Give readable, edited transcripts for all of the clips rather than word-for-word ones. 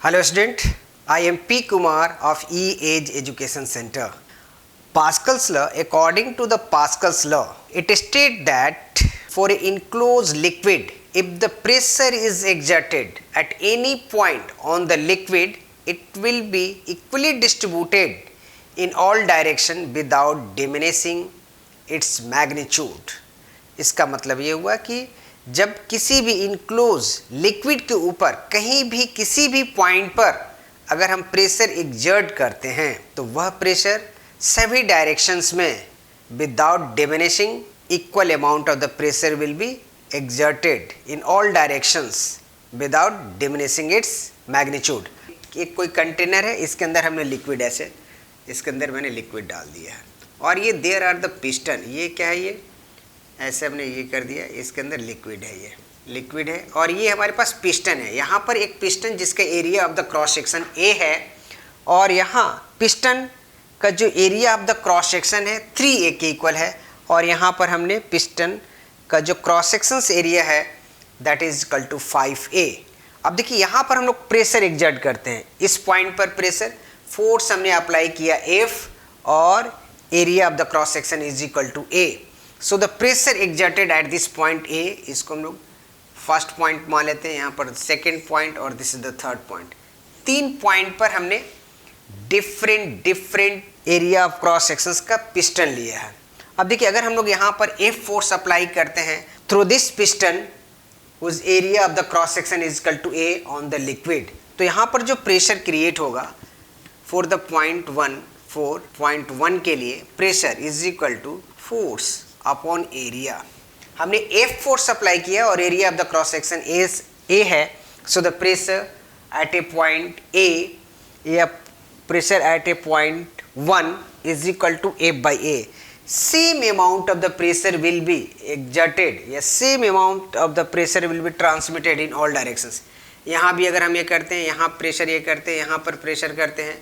Hello student, I am P. Kumar of E-Age Education Center. Pascal's law, according to the Pascal's law, it states that for an enclosed liquid, if the pressure is exerted at any point on the liquid, it will be equally distributed in all direction without diminishing its magnitude. इसका मतलब ये हुआ कि जब किसी भी enclose liquid के ऊपर कहीं भी किसी भी पॉइंट पर अगर हम प्रेशर एक्सर्ट करते हैं तो वह प्रेशर सभी डायरेक्शंस में without diminishing equal amount of the pressure will be exerted in all directions without diminishing its magnitude. एक कोई कंटेनर है, इसके अंदर हमने लिक्विड ऐसे इसके अंदर मैंने लिक्विड डाल दिया है और ये देयर आर द पिस्टन, ये क्या है, ये ऐसे हमने ये कर दिया, इसके अंदर लिक्विड है, ये लिक्विड है और ये हमारे पास पिस्टन है। यहाँ पर एक पिस्टन जिसका area of the cross section A है और यहाँ पिस्टन का जो area of the cross section है 3A के इक्वल है और यहाँ पर हमने पिस्टन का जो क्रॉस सेक्शंस एरिया है that is equal to 5A। अब देखिए यहाँ पर हम लोग प्रेशर एक्सर्ट करते हैं, इस पॉइंट पर प्रेशर फोर्स हमने अप्लाई किया F और area of the cross section is equal to A। So the pressure exerted at this point A, इसको हम लोग फर्स्ट पॉइंट मान लेते हैं, यहाँ पर सेकेंड पॉइंट और this is the third point. 3 point पर हमने different area of cross sections का पिस्टन लिया है। अब देखिए अगर हम लोग यहाँ पर F फोर्स अप्लाई करते हैं थ्रू दिस पिस्टन उस area of the cross section is equal to A on the liquid, तो यहाँ पर जो प्रेशर क्रिएट होगा फॉर द पॉइंट 1 के लिए pressure is equal to force upon area. हमने F फोर्स अप्लाई किया और area of the cross section A है, so the pressure at a point A या pressure at a point 1 is equal to F by A। Same amount of the pressure will be exerted या same amount of the pressure will be transmitted in all directions. यहाँ भी अगर हम ये करते हैं, यहाँ प्रेशर ये करते हैं, यहाँ पर प्रेशर करते हैं,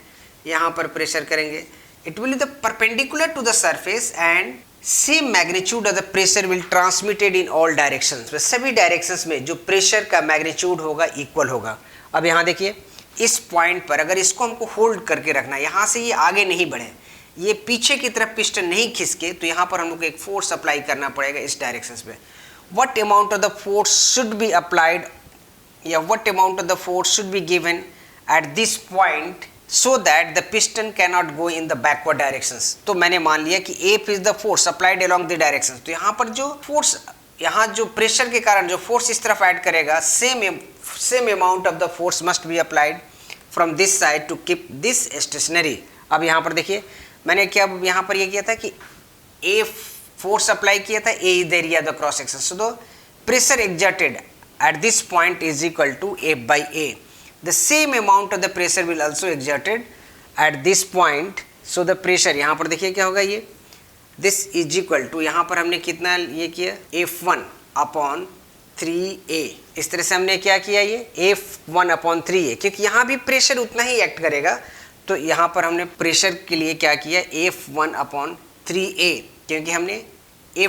यहाँ पर प्रेशर करेंगे, it will be the perpendicular to the surface and same magnitude of the pressure will transmitted in all directions. सभी डायरेक्शंस में जो प्रेशर का मैग्नीट्यूड होगा इक्वल होगा। अब यहाँ देखिए इस पॉइंट पर अगर इसको हमको होल्ड करके रखना, यहाँ से ये आगे नहीं बढ़े, ये पीछे की तरफ पिस्टन नहीं खिसके, तो यहाँ पर हम लोग को एक फोर्स अप्लाई करना पड़ेगा इस डायरेक्शंस में। What amount of the force should be applied या what amount of the force should be given at this point so that the piston cannot go in the backward directions। तो मैंने मान लिया कि F is the force applied along the directions। तो यहाँ पर जो फोर्स, यहाँ जो प्रेशर के कारण जो फोर्स इस तरफ ऐड करेगा, same amount of the force must be applied from this side to keep this stationary. अब यहाँ पर देखिए मैंने क्या यहाँ पर ये किया था कि A फोर्स अप्लाई किया था, A is the area of the cross section, so the pressure exerted at this point is equal to F by A। The same amount of the pressure will also exerted at this point, so the pressure यहाँ पर देखिए क्या होगा, ये this is equal to यहाँ पर हमने कितना ये किया F1 upon 3A। इस तरह से हमने क्या किया, ये F1 upon 3A, क्योंकि यहाँ भी प्रेशर उतना ही एक्ट करेगा, तो यहाँ पर हमने प्रेशर के लिए क्या किया F1 upon 3A, क्योंकि हमने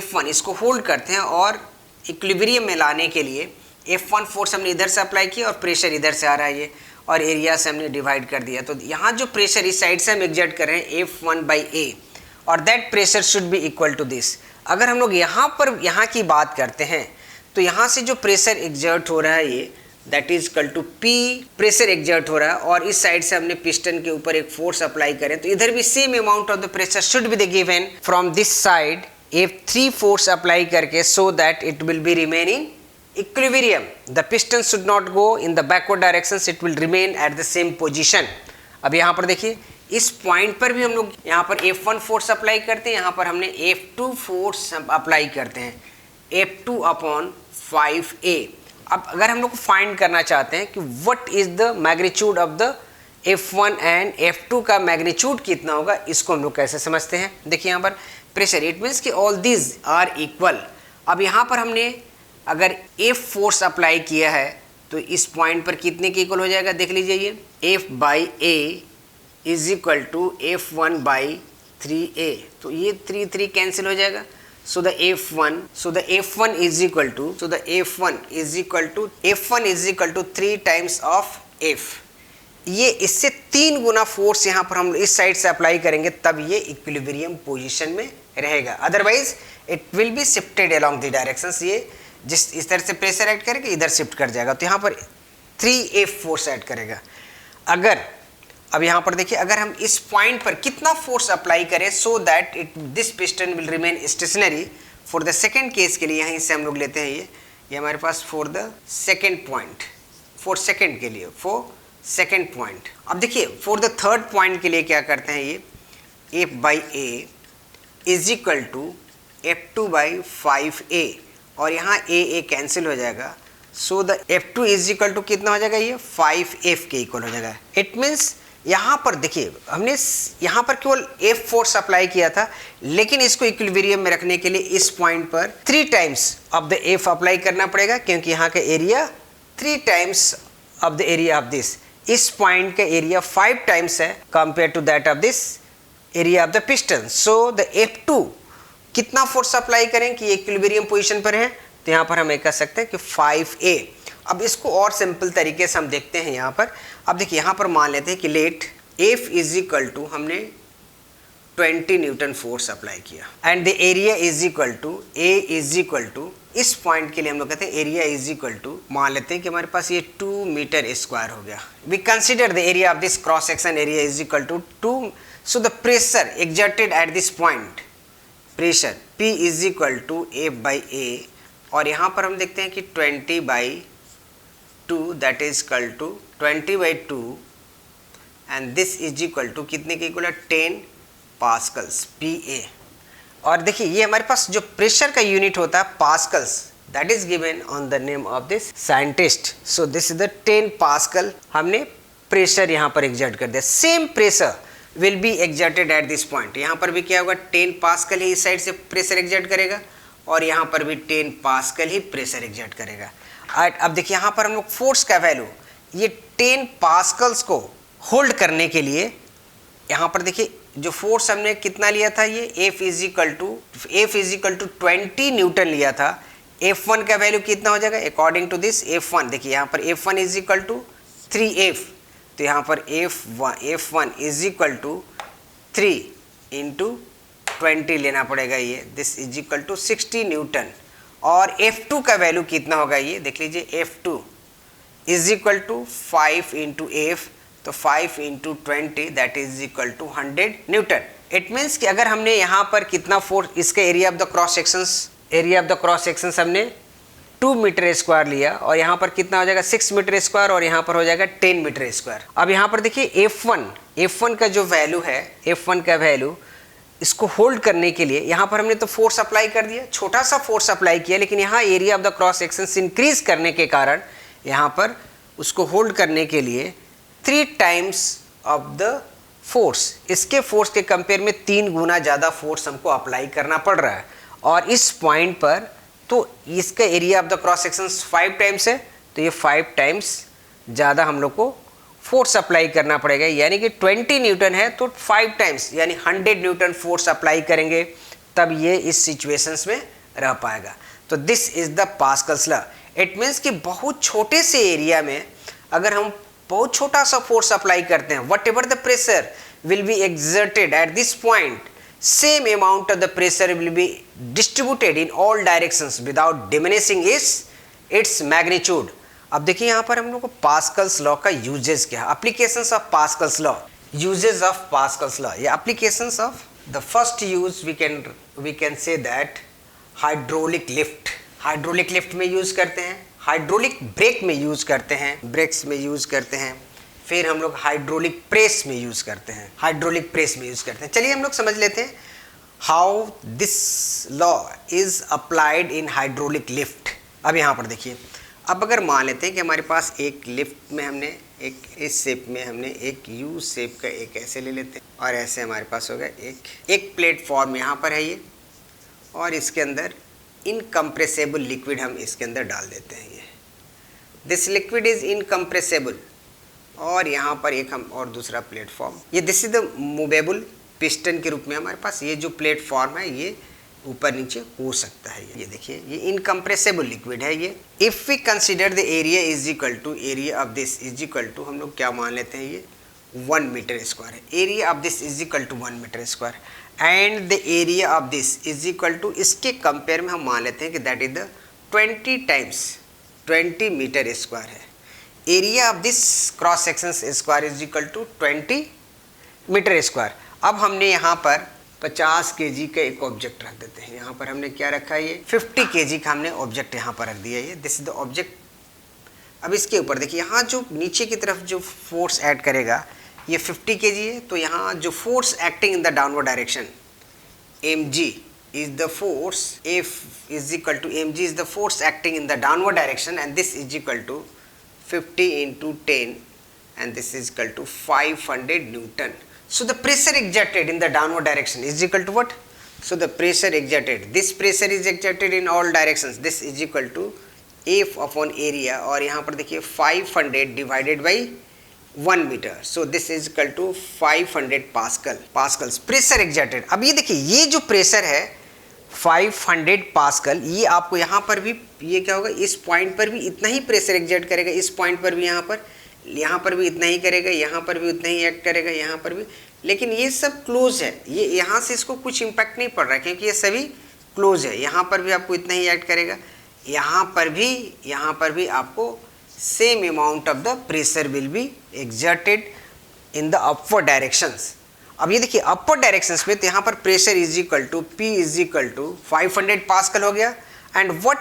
F1 इसको होल्ड करते हैं और इक्विलिब्रियम में लाने के लिए F1 फोर्स हमने इधर से अप्लाई किया और प्रेशर इधर से आ रहा है ये, और एरिया से हमने डिवाइड कर दिया। तो यहाँ जो प्रेशर इस साइड से हम एक्सर्ट कर रहे हैं F1 by A और that pressure should be equal to this. अगर हम लोग यहाँ की बात करते हैं तो यहाँ से जो प्रेशर एक्सर्ट हो रहा है ये that is equal to P pressure exert हो रहा है और इस साइड से हमने पिस्टन के ऊपर एक फोर्स अप्लाई करें, तो इधर भी same amount of the pressure should be the given from this side F3 force apply करके, so that it will be remaining equilibrium। The piston should not go in the backward directions, it will remain at the same position। अब यहाँ पर देखिए इस point पर भी हम लोग यहाँ पर F1 फोर्स अप्लाई करते हैं, यहाँ पर हमने F2 फोर्स अप्लाई करते हैं F2 upon 5A। अब अगर हम लोग फाइंड करना चाहते हैं कि what is the magnitude of the F1 and F2 का मैग्नीट्यूड कितना होगा, इसको हम लोग कैसे समझते हैं। देखिए यहाँ पर प्रेशर, इट मीन्स कि ऑल दीज आर इक्वल। अब यहाँ पर हमने अगर F फोर्स अप्लाई किया है तो इस पॉइंट पर कितने के इक्वल हो जाएगा, देख लीजिए ये F by A is equal to F1 by 3A, तो ये 3 कैंसिल हो जाएगा। So the F1 is equal to 3 times of F। ये इससे 3 गुना फोर्स यहाँ पर हम इस साइड से अप्लाई करेंगे तब ये इक्विलिब्रियम पोजीशन में रहेगा, otherwise it will be shifted along the directions. ये जिस इस तरह से प्रेशर ऐड करेगा इधर शिफ्ट कर जाएगा, तो यहाँ पर 3F फोर्स ऐड करेगा। अगर अब यहाँ पर देखिए, अगर हम इस पॉइंट पर कितना फोर्स अप्लाई करें सो that it this piston will remain stationery for the second case के लिए, यहीं से हम लोग लेते हैं ये हमारे पास for the second point, for second के लिए, फॉर सेकेंड पॉइंट। अब देखिए फॉर द थर्ड पॉइंट के लिए क्या करते हैं, ये F/A is equal to F2/5A, और यहाँ A कैंसिल हो जाएगा, so the F2 is equal to कितना हो जाएगा, ये 5F के इक्वल हो जाएगा। इट मीन्स यहाँ पर देखिए हमने यहाँ पर केवल F फोर्स अप्लाई किया था, लेकिन इसको इक्विलिब्रियम में रखने के लिए इस पॉइंट पर 3 times of the F apply करना पड़ेगा, क्योंकि यहाँ का area 3 times of the area of this, इस पॉइंट का एरिया 5 टाइम्स है compare to that of this area of the piston. So the F2 कितना फोर्स अप्लाई करें कि इक्विलिब्रियम पोजीशन पर है, तो यहाँ पर हम ये कह सकते हैं कि 5A। अब इसको और सिंपल तरीके से हम देखते हैं यहाँ पर। अब देखिए यहाँ पर मान लेते हैं कि let F is equal to हमने 20 न्यूटन फोर्स अप्लाई किया and the area is equal to A is equal to, इस पॉइंट के लिए हम लोग कहते हैं एरिया इज इक्वल टू, मान लेते हैं कि हमारे पास ये 2 मीटर स्क्वायर हो गया। We consider the area of this cross section area is equal to 2, so the pressure exerted at this point, pressure P is equal to F/A, और यहाँ पर हम देखते हैं कि 20/2 that is equal to 20/2 and this is equal to कितने के equal है, 10 पास्कल्स PA। और देखिए ये हमारे पास जो प्रेशर का यूनिट होता है pascals, that is given on the name of this scientist. So this is the 10 pascal, हमने प्रेशर यहाँ पर एग्जर्ट कर दिया। Same pressure will be exerted at this point, यहाँ पर भी क्या होगा, 10 पास्कल ही इस साइड से प्रेशर एग्जर्ट करेगा और यहाँ पर भी 10 पास्कल ही प्रेशर एग्जर्ट करेगा। अब देखिए यहाँ पर हम लोग फोर्स का वैल्यू, ये 10 पास्कल्स को होल्ड करने के लिए यहाँ पर देखिए जो फोर्स हमने कितना लिया था, ये F is equal to 20 newton लिया था। F1 का वैल्यू कितना हो जाएगा अकॉर्डिंग टू दिस F1, देखिए यहाँ पर F1 is equal to 3F, तो यहाँ पर F1 is equal to 3 into 20 लेना पड़ेगा, ये this is equal to 60 newton. और F2 का वैल्यू कितना होगा, ये देख लीजिए F2 is equal to 5 into F, तो 5 into 20 that is equal to 100 newton. It means कि अगर हमने यहाँ पर कितना फोर्स, इसका area of the cross sections हमने 2 मीटर स्क्वायर लिया, और यहाँ पर कितना हो जाएगा 6 मीटर स्क्वायर, और यहाँ पर हो जाएगा 10 मीटर स्क्वायर। अब यहाँ पर देखिए F1 का जो वैल्यू है, F1 का वैल्यू इसको होल्ड करने के लिए यहाँ पर हमने तो फोर्स अप्लाई कर दिया, छोटा सा फोर्स अप्लाई किया, लेकिन यहाँ area of the cross sections increase करने के कारण यहाँ पर उसको होल्ड करने के लिए 3 टाइम्स ऑफ द फोर्स, इसके फोर्स के कंपेयर में 3 गुना ज़्यादा फोर्स हमको अप्लाई करना पड़ रहा है। और इस पॉइंट पर तो इसका area of the cross sections 5 times है, तो ये 5 टाइम्स ज़्यादा हम लोग को फोर्स अप्लाई करना पड़ेगा, यानी कि 20 न्यूटन है तो 5 टाइम्स यानी 100 न्यूटन फोर्स अप्लाई करेंगे, तब ये इस सिचुएशंस में रह पाएगा। तो this is the Pascal's law. It means कि बहुत छोटे से एरिया में अगर हम बहुत छोटा सा फोर्स अप्लाई करते हैं, what ever the pressure will be exerted at this point, same amount of the pressure will be distributed in all directions without diminishing its magnitude. अब देखिए यहाँ पर हम लोग को पास्कल्स लॉ का यूजेस क्या है, applications of Pascal's law, uses of Pascal's law, या applications of the first use we can say that hydraulic lift में यूज करते हैं, हाइड्रोलिक ब्रेक में यूज करते हैं, ब्रेक्स में यूज करते हैं, फिर हम लोग हाइड्रोलिक प्रेस में यूज करते हैं, चलिए हम लोग समझ लेते हैं how this law is applied in hydraulic lift. अब यहाँ पर देखिए, अब अगर मान लेते हैं कि हमारे पास एक लिफ्ट में हमने एक इस शेप में हमने एक यू शेप का एक ऐसे ले लेते हैं, और ऐसे हमारे पास होगा एक प्लेटफॉर्म यहाँ पर है ये, और इसके अंदर इनकम्प्रेसेबल लिक्विड हम इसके अंदर डाल देते हैं। ये दिस लिक्विड इज इनकम्प्रेसेबल, और यहाँ पर एक हम और दूसरा प्लेटफॉर्म, ये this is the movable piston के रूप में हमारे पास ये जो प्लेटफॉर्म है ये ऊपर नीचे हो सकता है। ये देखिए ये इनकम्प्रेसिबल लिक्विड है ये। If we consider the area is equal to area of this is equal to, हम लोग क्या मान लेते हैं, ये 1 मीटर स्क्वायर है। Area of this is equal to 1 metre square and the area of this is equal to, इसके compare में हम मान लेते हैं कि that is the 20 times 20 metre square है। Area of this cross section square is equal to 20 metre square. अब हमने यहाँ पर 50 kg का एक ऑब्जेक्ट रख देते हैं। यहाँ पर हमने क्या रखा है, ये 50 kg का हमने ऑब्जेक्ट यहाँ पर रख दिया है। ये दिस इज द ऑब्जेक्ट। अब इसके ऊपर देखिए यहाँ जो नीचे की तरफ जो फोर्स ऐड करेगा ये 50 kg है, तो यहाँ जो force acting in the downward direction mg is the force, F is equal to mg is the force acting in the downward direction, and this is equal to 50 into 10 and this is equal to 500 Newton. So the pressure exerted in the downward direction is equal to what? So the pressure exerted, this pressure is exerted in all directions, this is equal to F upon area, और यहाँ पर देखिए 500 divided by 1 metre, so this is equal to 500 pascals pressure exerted. अब ये देखिए ये जो pressure है 500 पास्कल, ये आपको यहाँ पर भी ये क्या होगा, इस पॉइंट पर भी इतना ही प्रेशर एक्सर्ट करेगा, इस पॉइंट पर भी यहाँ पर भी इतना ही करेगा, यहाँ पर भी उतना ही एक्ट करेगा, यहाँ पर भी। लेकिन ये सब क्लोज है, ये यहाँ से इसको कुछ इम्पैक्ट नहीं पड़ रहा है क्योंकि ये सभी क्लोज है। यहाँ पर भी आपको इतना ही एक्ट करेगा, यहाँ पर भी आपको same amount of the pressure will be exerted in the upward directions। अब ये देखिए upward directions में तो यहाँ पर pressure is equal to P is equal to 500 pascal हो गया, and what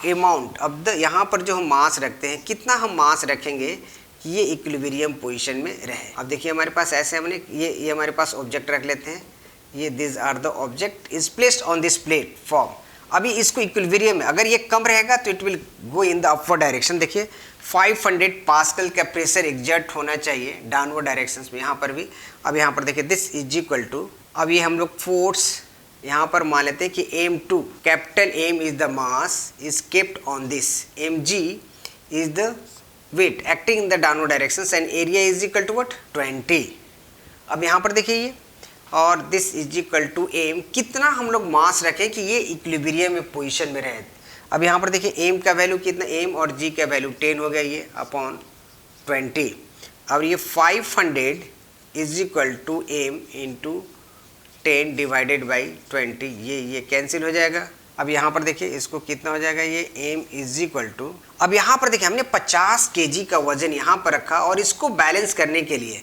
amount of the, यहाँ पर जो हम मास रखते हैं, कितना हम मास रखेंगे कि ये इक्विलिब्रियम पोजीशन में रहे। अब देखिए हमारे पास ऐसे हमने ये हमारे पास ऑब्जेक्ट रख लेते हैं, ये this are the object is placed on this platform. अभी इसको इक्विलिब्रियम में अगर ये कम रहेगा तो it will go in the upward direction. देखिए 500 पास्कल का प्रेशर एग्जर्ट होना चाहिए डाउनवर्ड डायरेक्शंस में, यहाँ पर भी। अब यहाँ पर देखिए दिस इज इक्वल टू, अब ये हम लोग फोर्स यहाँ पर मान लेते हैं कि m2 capital M is the mass is kept on this, mg is the weight acting in the downward directions and area is equal to what 20। अब यहाँ पर देखिए ये और this is equal to m, कितना हम लोग मास रखें कि ये इक्विलिब्रियम में पोजीशन में रहे। अब यहाँ पर देखिए m का वैल्यू कितना, m और g का वैल्यू 10 हो गया, ये अपॉन 20। अब ये 500 is equal to m into 10 divided by 20, ये कैंसिल हो जाएगा। अब यहाँ पर देखिए इसको कितना हो जाएगा, ये m इज इक्वल टू, अब यहाँ पर देखिए हमने 50 kg का वजन यहाँ पर रखा और इसको बैलेंस करने के लिए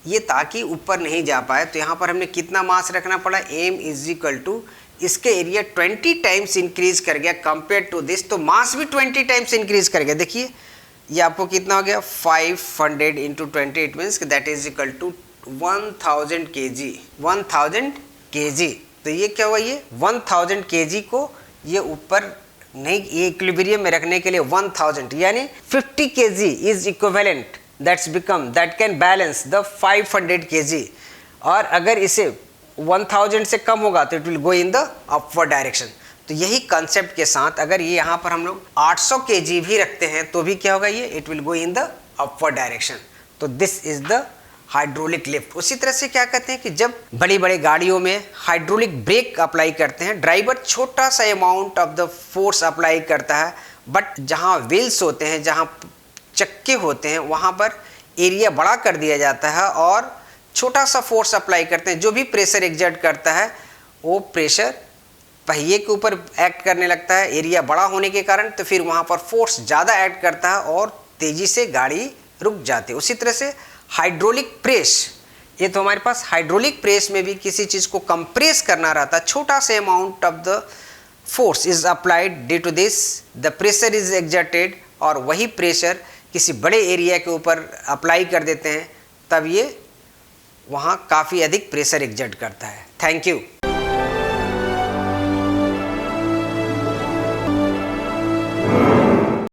ये ताकि ऊपर नहीं जा पाए तो यहाँ पर हमने कितना मास रखना पड़ा, m इज इक्वल टू, इसके एरिया 20 टाइम्स इंक्रीज कर गया कंपेयर टू दिस, तो मास भी 20 टाइम्स इंक्रीज कर गया। देखिए ये आपको कितना हो गया 500 into 20, it means that is equal to 1000 kg, 1000 kg। तो ये क्या हुआ, ये 1000 kg को ये ऊपर नहीं, ये इक्विलिब्रियम में रखने के लिए 1000 यानी 50 kg is equivalent that can balance the 500 kg, और अगर इसे 1000 से कम होगा तो it will go in the upward direction. तो यही कंसेप्ट के साथ अगर ये यहाँ पर हम लोग 800 kg भी रखते हैं तो भी क्या होगा, ये it will go in the upward direction. तो this is the hydraulic lift. उसी तरह से क्या कहते हैं कि जब बड़ी बड़ी गाड़ियों में हाइड्रोलिक ब्रेक अप्लाई करते हैं, ड्राइवर छोटा सा amount of the force apply करता है, बट जहाँ व्हील्स होते हैं, जहाँ चक्के होते हैं, वहाँ पर एरिया बड़ा कर दिया जाता है और छोटा सा फोर्स अप्लाई करते हैं। जो भी प्रेशर एग्जर्ट करता है वो प्रेशर पहिए के ऊपर एक्ट करने लगता है एरिया बड़ा होने के कारण, तो फिर वहाँ पर फोर्स ज़्यादा एक्ट करता है और तेज़ी से गाड़ी रुक जाती है। उसी तरह से हाइड्रोलिक प्रेस, ये तो हमारे पास हाइड्रोलिक प्रेस में भी किसी चीज़ को कंप्रेस करना रहता है, छोटा सा amount of the force is applied due to this the pressure is exerted, और वही प्रेशर किसी बड़े एरिया के ऊपर अप्लाई कर देते हैं तब ये वहाँ काफ़ी अधिक प्रेशर एग्जर्ट करता है। Thank you.